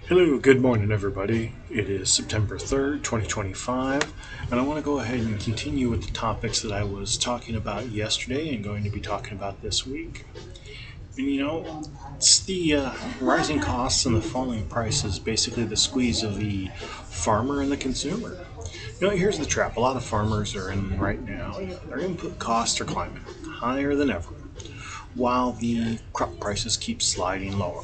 Hello, good morning, everybody. It is September 3rd, 2025, and I want to go ahead and continue with the topics that I was talking about yesterday and going to be talking about this week. And it's the rising costs and the falling prices, basically the squeeze of the farmer and the consumer. Here's the trap. A lot of farmers are in right now. Their input costs are climbing higher than ever, while the crop prices keep sliding lower.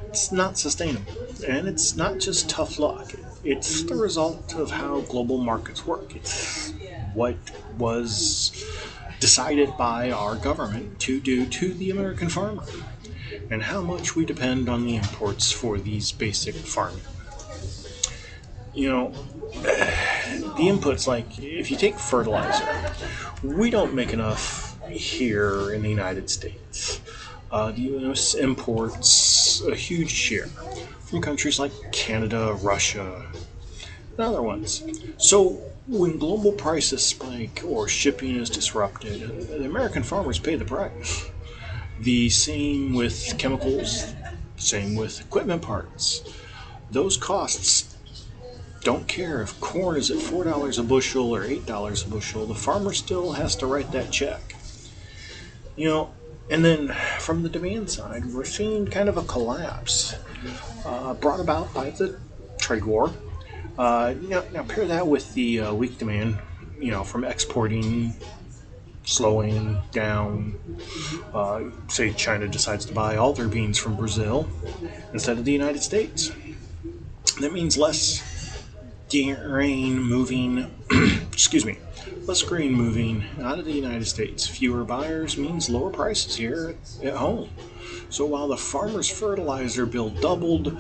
It's not sustainable. And it's not just tough luck, it's the result of how global markets work. It's what was decided by our government to do to the American farmer, and how much we depend on the imports for these basic farming. You know, the inputs, like if you take fertilizer, we don't make enough here in the United States. The U.S. imports a huge share from countries like Canada, Russia, and other ones. So when global prices spike or shipping is disrupted, the American farmers pay the price. The same with chemicals, same with equipment parts. Those costs don't care if corn is at $4 a bushel or $8 a bushel, the farmer still has to write that check. You know, and then from the demand side, we're seeing kind of a collapse brought about by the trade war. Now pair that with the weak demand, from exporting slowing down. Say China decides to buy all their beans from Brazil instead of the United States. That means less grain moving, excuse me, less grain moving out of the United States. Fewer buyers means lower prices here at home. So while the farmer's fertilizer bill doubled,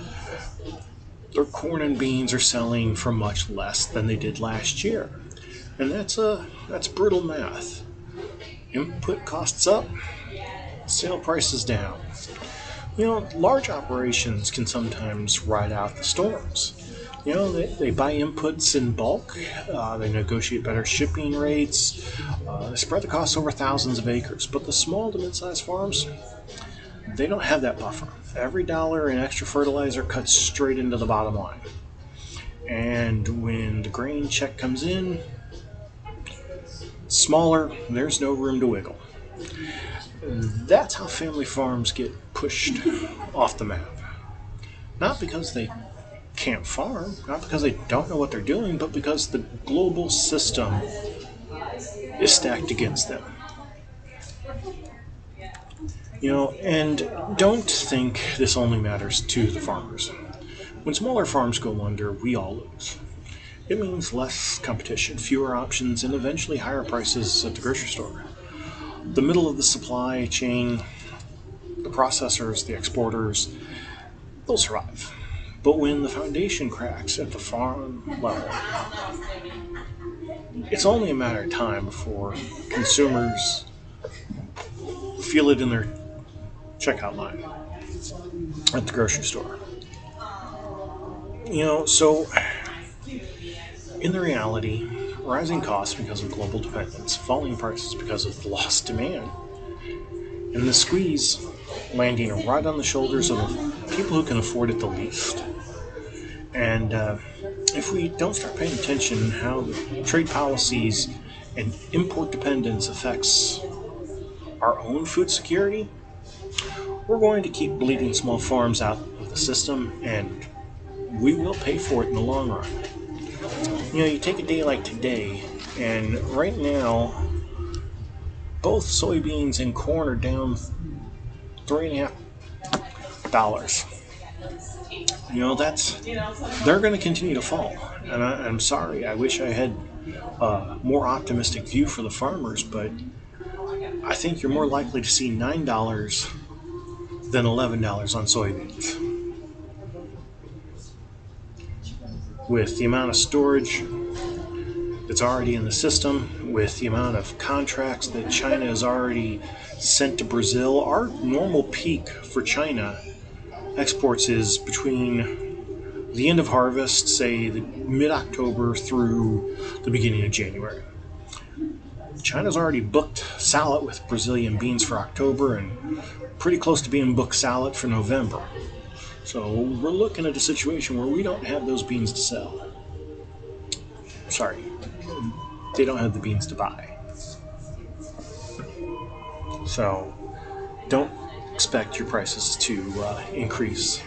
their corn and beans are selling for much less than they did last year. And that's brutal math. Input costs up, sale prices down. Large operations can sometimes ride out the storms. They buy inputs in bulk, they negotiate better shipping rates, they spread the costs over thousands of acres. But the small to mid-sized farms, they don't have that buffer. Every dollar in extra fertilizer cuts straight into the bottom line. And when the grain check comes in, smaller, there's no room to wiggle. That's how family farms get pushed off the map. Not because they can't farm, not because they don't know what they're doing, but because the global system is stacked against them. And don't think this only matters to the farmers. When smaller farms go under, we all lose. It means less competition, fewer options, and eventually higher prices at the grocery store. The middle of the supply chain, the processors, the exporters, they'll survive. But when the foundation cracks at the farm level, it's only a matter of time before consumers feel it in their checkout line at the grocery store. So in the reality, rising costs because of global dependence, falling prices because of lost demand, and the squeeze landing right on the shoulders of the people who can afford it the least. And if we don't start paying attention how the trade policies and import dependence affects our own food security, we're going to keep bleeding small farms out of the system, and we will pay for it in the long run. You take a day like today, and right now, both soybeans and corn are down $3.50. They're going to continue to fall, and I'm sorry. I wish I had a more optimistic view for the farmers, but I think you're more likely to see $9 than $11 on soybeans. With the amount of storage that's already in the system, with the amount of contracts that China has already sent to Brazil, our normal peak for China exports is between the end of harvest, say mid-October through the beginning of January. China's already booked salad with Brazilian beans for October, and pretty close to being booked solid for November. So we're looking at a situation where we don't have those beans to sell. Sorry, they don't have the beans to buy. So don't expect your prices to increase